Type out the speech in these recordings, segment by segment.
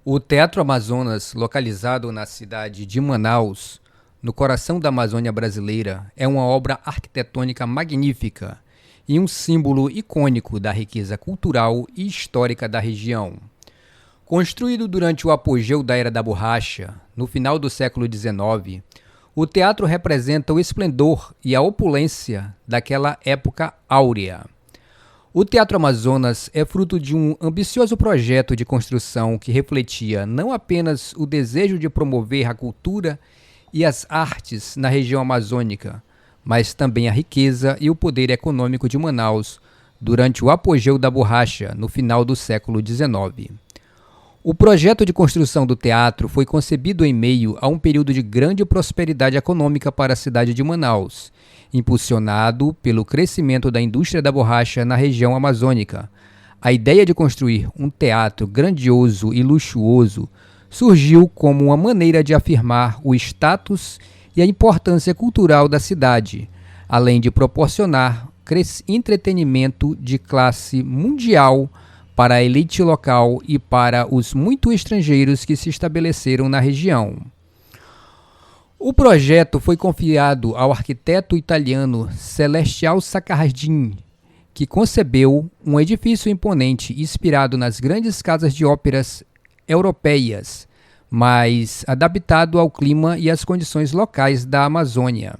O Teatro Amazonas, localizado na cidade de Manaus, no coração da Amazônia brasileira, é uma obra arquitetônica magnífica e um símbolo icônico da riqueza cultural e histórica da região. Construído durante o apogeu da Era da Borracha, no final do século XIX, o teatro representa o esplendor e a opulência daquela época áurea. O Teatro Amazonas é fruto de um ambicioso projeto de construção que refletia não apenas o desejo de promover a cultura e as artes na região amazônica, mas também a riqueza e o poder econômico de Manaus durante o apogeu da borracha no final do século XIX. O projeto de construção do teatro foi concebido em meio a um período de grande prosperidade econômica para a cidade de Manaus, impulsionado pelo crescimento da indústria da borracha na região amazônica. A ideia de construir um teatro grandioso e luxuoso surgiu como uma maneira de afirmar o status e a importância cultural da cidade, além de proporcionar entretenimento de classe mundial para a elite local e para os muitos estrangeiros que se estabeleceram na região. O projeto foi confiado ao arquiteto italiano Celestial Saccardini, que concebeu um edifício imponente inspirado nas grandes casas de óperas europeias, mas adaptado ao clima e às condições locais da Amazônia.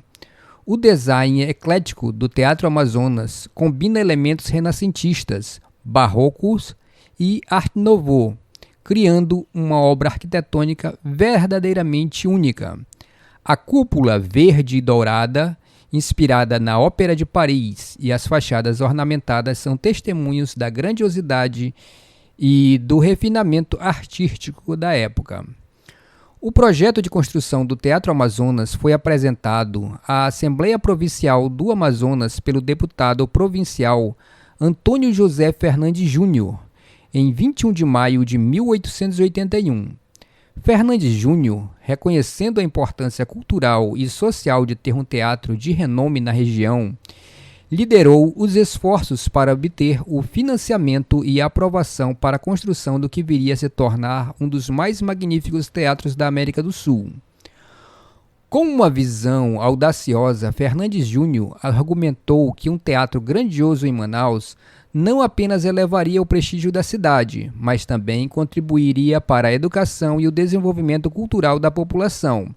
O design eclético do Teatro Amazonas combina elementos renascentistas, barrocos e Art Nouveau, criando uma obra arquitetônica verdadeiramente única. A cúpula verde e dourada, inspirada na Ópera de Paris, e as fachadas ornamentadas são testemunhos da grandiosidade e do refinamento artístico da época. O projeto de construção do Teatro Amazonas foi apresentado à Assembleia Provincial do Amazonas pelo deputado provincial Antônio José Fernandes Júnior, em 21 de maio de 1881. Fernandes Júnior, reconhecendo a importância cultural e social de ter um teatro de renome na região, liderou os esforços para obter o financiamento e a aprovação para a construção do que viria a se tornar um dos mais magníficos teatros da América do Sul. Com uma visão audaciosa, Fernandes Júnior argumentou que um teatro grandioso em Manaus não apenas elevaria o prestígio da cidade, mas também contribuiria para a educação e o desenvolvimento cultural da população.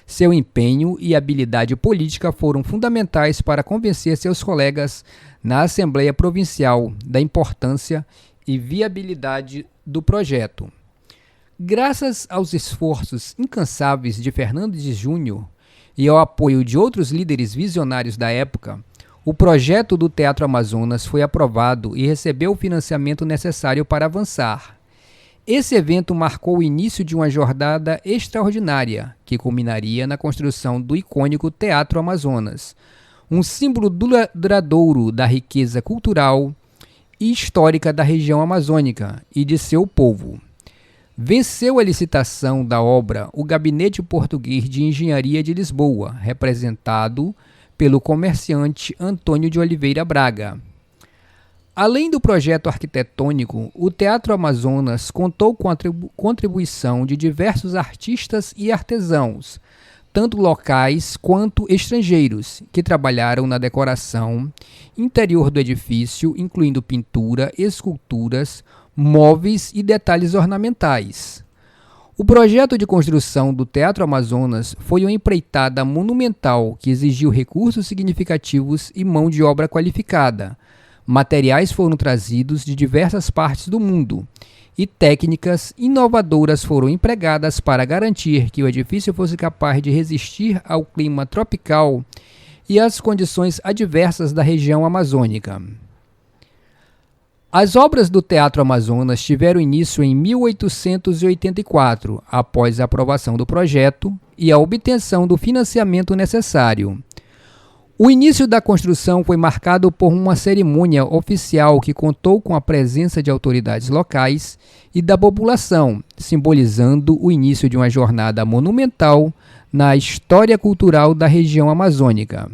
Seu empenho e habilidade política foram fundamentais para convencer seus colegas na Assembleia Provincial da importância e viabilidade do projeto. Graças aos esforços incansáveis de Fernandes Júnior e ao apoio de outros líderes visionários da época, o projeto do Teatro Amazonas foi aprovado e recebeu o financiamento necessário para avançar. Esse evento marcou o início de uma jornada extraordinária, que culminaria na construção do icônico Teatro Amazonas, um símbolo duradouro da riqueza cultural e histórica da região amazônica e de seu povo. Venceu a licitação da obra o Gabinete Português de Engenharia de Lisboa, representado pelo comerciante Antônio de Oliveira Braga. Além do projeto arquitetônico, o Teatro Amazonas contou com a contribuição de diversos artistas e artesãos, tanto locais quanto estrangeiros, que trabalharam na decoração interior do edifício, incluindo pintura, esculturas, móveis e detalhes ornamentais. O projeto de construção do Teatro Amazonas foi uma empreitada monumental que exigiu recursos significativos e mão de obra qualificada. Materiais foram trazidos de diversas partes do mundo e técnicas inovadoras foram empregadas para garantir que o edifício fosse capaz de resistir ao clima tropical e às condições adversas da região amazônica. As obras do Teatro Amazonas tiveram início em 1884, após a aprovação do projeto e a obtenção do financiamento necessário. O início da construção foi marcado por uma cerimônia oficial que contou com a presença de autoridades locais e da população, simbolizando o início de uma jornada monumental na história cultural da região amazônica.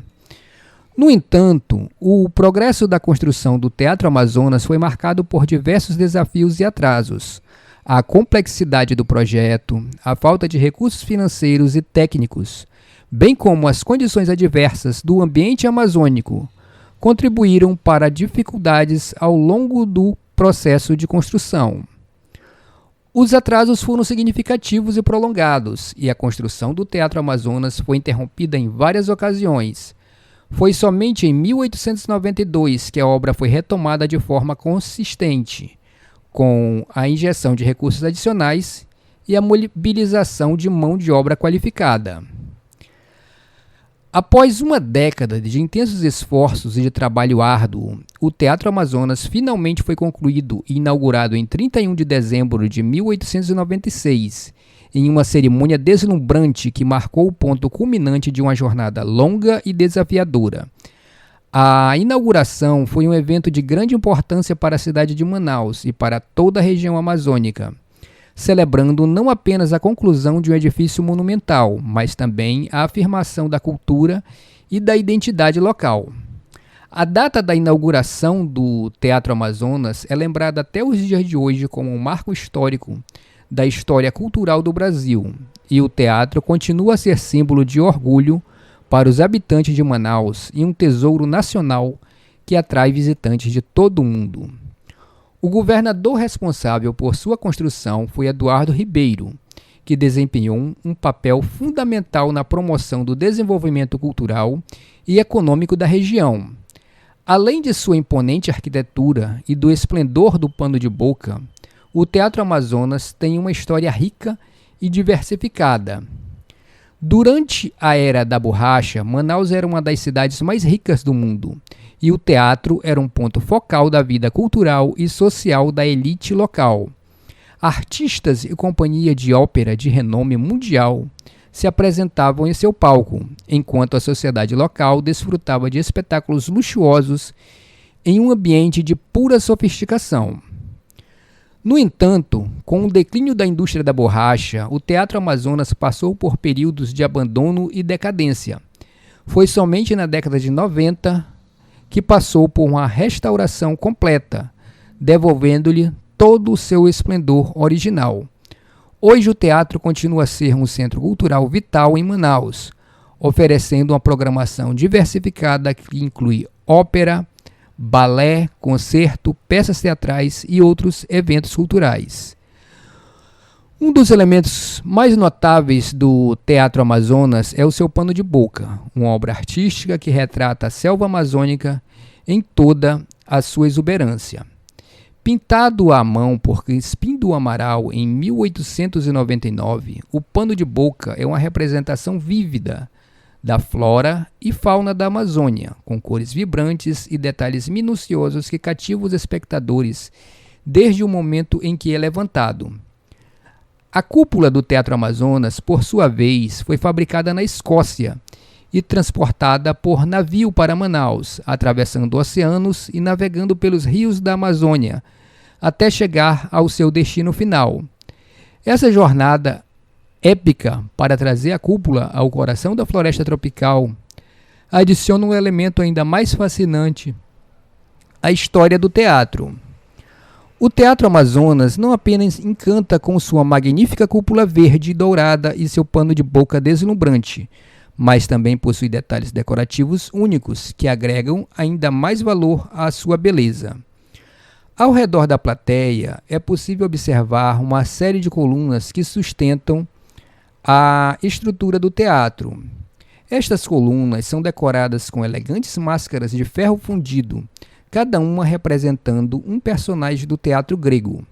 No entanto, o progresso da construção do Teatro Amazonas foi marcado por diversos desafios e atrasos. A complexidade do projeto, a falta de recursos financeiros e técnicos, bem como as condições adversas do ambiente amazônico, contribuíram para dificuldades ao longo do processo de construção. Os atrasos foram significativos e prolongados, e a construção do Teatro Amazonas foi interrompida em várias ocasiões. Foi somente em 1892 que a obra foi retomada de forma consistente, com a injeção de recursos adicionais e a mobilização de mão de obra qualificada. Após uma década de intensos esforços e de trabalho árduo, o Teatro Amazonas finalmente foi concluído e inaugurado em 31 de dezembro de 1896, em uma cerimônia deslumbrante que marcou o ponto culminante de uma jornada longa e desafiadora. A inauguração foi um evento de grande importância para a cidade de Manaus e para toda a região amazônica, celebrando não apenas a conclusão de um edifício monumental, mas também a afirmação da cultura e da identidade local. A data da inauguração do Teatro Amazonas é lembrada até os dias de hoje como um marco histórico da história cultural do Brasil, e o teatro continua a ser símbolo de orgulho para os habitantes de Manaus e um tesouro nacional que atrai visitantes de todo o mundo. O governador responsável por sua construção foi Eduardo Ribeiro, que desempenhou um papel fundamental na promoção do desenvolvimento cultural e econômico da região. Além de sua imponente arquitetura e do esplendor do pano de boca, o Teatro Amazonas tem uma história rica e diversificada. Durante a Era da Borracha, Manaus era uma das cidades mais ricas do mundo, e o teatro era um ponto focal da vida cultural e social da elite local. Artistas e companhia de ópera de renome mundial se apresentavam em seu palco, enquanto a sociedade local desfrutava de espetáculos luxuosos em um ambiente de pura sofisticação. No entanto, com o declínio da indústria da borracha, o Teatro Amazonas passou por períodos de abandono e decadência. Foi somente na década de 90 que passou por uma restauração completa, devolvendo-lhe todo o seu esplendor original. Hoje o teatro continua a ser um centro cultural vital em Manaus, oferecendo uma programação diversificada que inclui ópera, balé, concerto, peças teatrais e outros eventos culturais. Um dos elementos mais notáveis do Teatro Amazonas é o seu pano de boca, uma obra artística que retrata a selva amazônica em toda a sua exuberância. Pintado à mão por Crispim do Amaral em 1899, o pano de boca é uma representação vívida da flora e fauna da Amazônia, com cores vibrantes e detalhes minuciosos que cativam os espectadores desde o momento em que é levantado. A cúpula do Teatro Amazonas, por sua vez, foi fabricada na Escócia e transportada por navio para Manaus, atravessando oceanos e navegando pelos rios da Amazônia, até chegar ao seu destino final. Essa jornada épica para trazer a cúpula ao coração da floresta tropical adiciona um elemento ainda mais fascinante à história do teatro. O Teatro Amazonas não apenas encanta com sua magnífica cúpula verde e dourada e seu pano de boca deslumbrante, mas também possui detalhes decorativos únicos que agregam ainda mais valor à sua beleza. Ao redor da plateia é possível observar uma série de colunas que sustentam a estrutura do teatro. Estas colunas são decoradas com elegantes máscaras de ferro fundido, cada uma representando um personagem do teatro grego.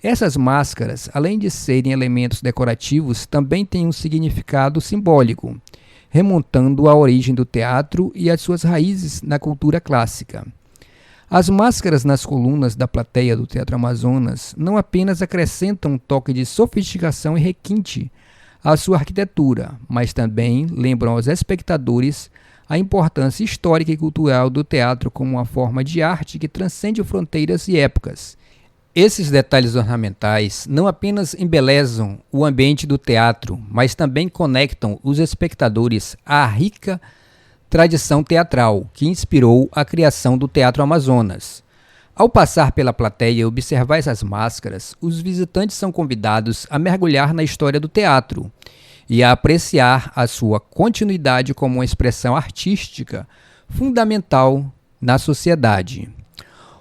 Essas máscaras, além de serem elementos decorativos, também têm um significado simbólico, remontando à origem do teatro e às suas raízes na cultura clássica. As máscaras nas colunas da plateia do Teatro Amazonas não apenas acrescentam um toque de sofisticação e requinte à sua arquitetura, mas também lembram aos espectadores a importância histórica e cultural do teatro como uma forma de arte que transcende fronteiras e épocas. Esses detalhes ornamentais não apenas embelezam o ambiente do teatro, mas também conectam os espectadores à rica tradição teatral que inspirou a criação do Teatro Amazonas. Ao passar pela plateia e observar essas máscaras, os visitantes são convidados a mergulhar na história do teatro e a apreciar a sua continuidade como uma expressão artística fundamental na sociedade.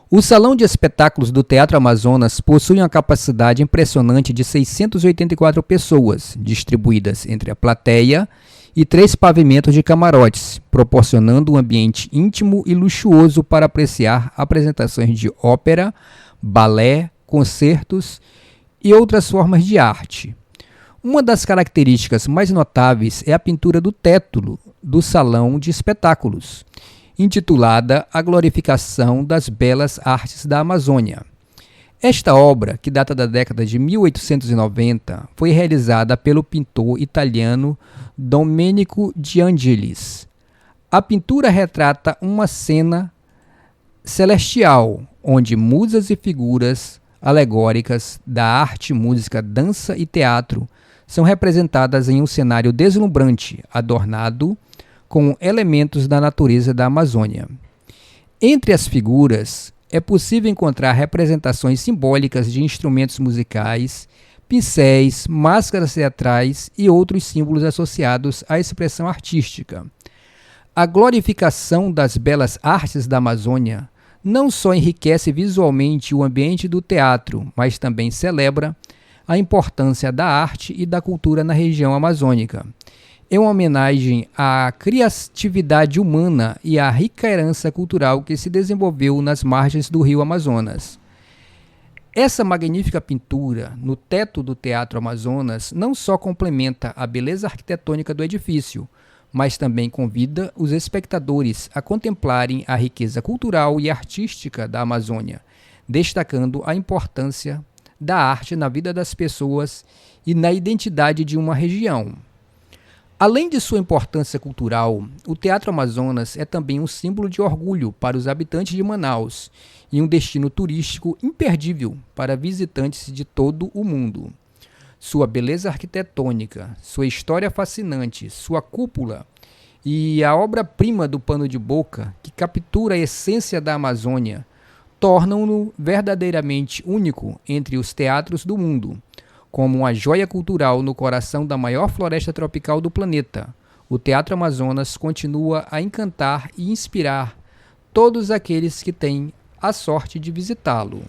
O Salão de Espetáculos do Teatro Amazonas possui uma capacidade impressionante de 684 pessoas, distribuídas entre a plateia e 3 pavimentos de camarotes, proporcionando um ambiente íntimo e luxuoso para apreciar apresentações de ópera, balé, concertos e outras formas de arte. Uma das características mais notáveis é a pintura do teto do Salão de Espetáculos, intitulada A Glorificação das Belas Artes da Amazônia. Esta obra, que data da década de 1890, foi realizada pelo pintor italiano Domenico de Angelis. A pintura retrata uma cena celestial, onde musas e figuras alegóricas da arte, música, dança e teatro são representadas em um cenário deslumbrante, adornado com elementos da natureza da Amazônia. Entre as figuras, é possível encontrar representações simbólicas de instrumentos musicais, pincéis, máscaras teatrais e outros símbolos associados à expressão artística. A glorificação das belas artes da Amazônia não só enriquece visualmente o ambiente do teatro, mas também celebra a importância da arte e da cultura na região amazônica. É uma homenagem à criatividade humana e à rica herança cultural que se desenvolveu nas margens do rio Amazonas. Essa magnífica pintura no teto do Teatro Amazonas não só complementa a beleza arquitetônica do edifício, mas também convida os espectadores a contemplarem a riqueza cultural e artística da Amazônia, destacando a importância da arte na vida das pessoas e na identidade de uma região. Além de sua importância cultural, o Teatro Amazonas é também um símbolo de orgulho para os habitantes de Manaus e um destino turístico imperdível para visitantes de todo o mundo. Sua beleza arquitetônica, sua história fascinante, sua cúpula e a obra-prima do pano de boca, que captura a essência da Amazônia, tornam-no verdadeiramente único entre os teatros do mundo. Como uma joia cultural no coração da maior floresta tropical do planeta, o Teatro Amazonas continua a encantar e inspirar todos aqueles que têm a sorte de visitá-lo.